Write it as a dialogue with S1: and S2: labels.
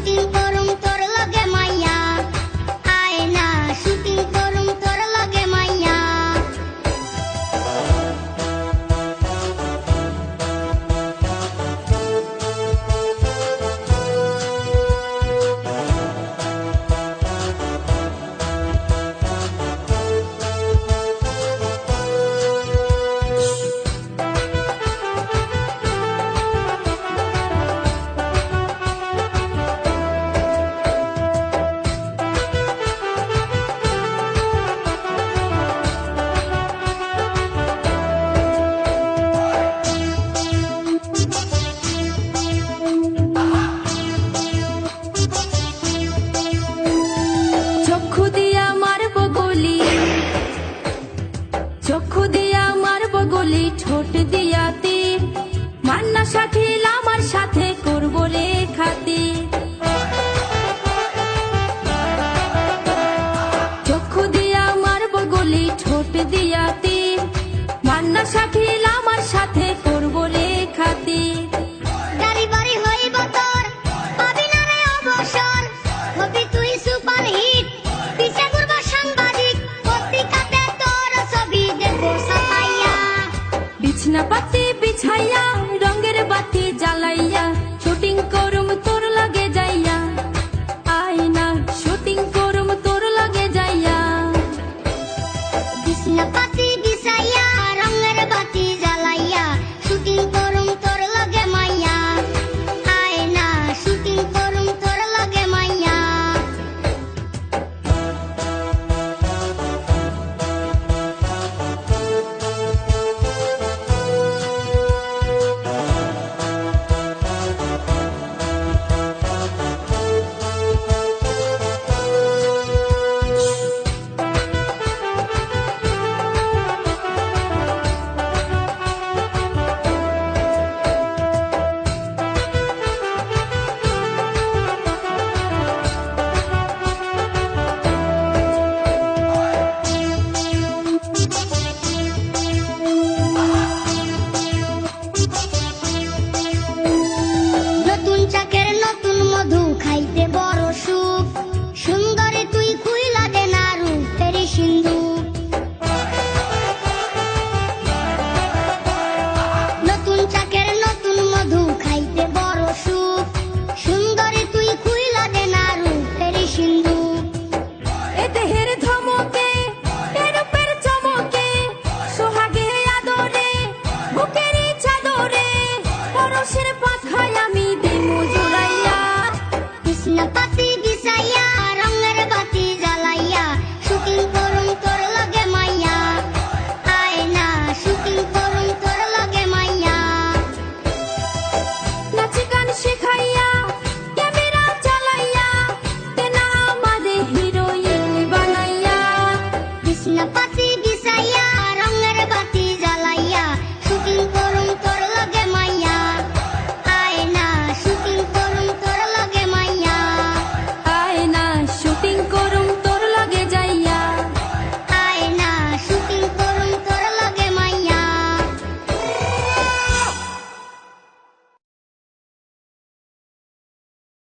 S1: shooting করুম তোর লগে মাইয়া আয় না শুটিং করুম তোর লগে মাইয়া
S2: চক্ষু দিয়া মারব গলি ঠোঁট দিয়া তীর মান্না শাকিল আমার সাথে করব রে খাতির চক্ষু দিয়া মারব গলি ঠোঁট দিয়া তীর মান্না শাকিল আমার সাথে করব রে খাতির
S1: গাড়ি বাড়ি হইব তোর পাবি না রে অবসর হবি তুই সুপার হিট পিছে ঘুরবা সাংবাদিক পত্রিকাতে তোর ছবি দেখবো ছাপাইয়া
S2: বিছনা পাতি বিছাইয়া রঙের বাতি জ্বালাইয়া শুটিং করুম তোর লগে যাইয়া আয় না শুটিং করুম তোর লগে যাইয়া
S1: বিছনা পাতি বিছাইয়া রঙের বাতি জ্বালাইয়া শুটিং করুম তোর লগে মাইয়া আয় না শুটিং করুম তোর লগে মাইয়া নতুন চাকের নতুন মধু খাইতে বড় সুখ সুন্দরী তুই খুইলা দে না রূপের সিন্ধুক নতুন চাকের নতুন মধু খাইতে বড় সুখ সুন্দরী তুই খুইলা দে না রূপের সিন্ধুক
S2: এ দেহের ধমকে এ রূপের চমকে সোহাগে আদরে বুকের চাদরে পরশের পাখায় আমি দেমু জুড়াইয়া
S1: কৃষ্ণ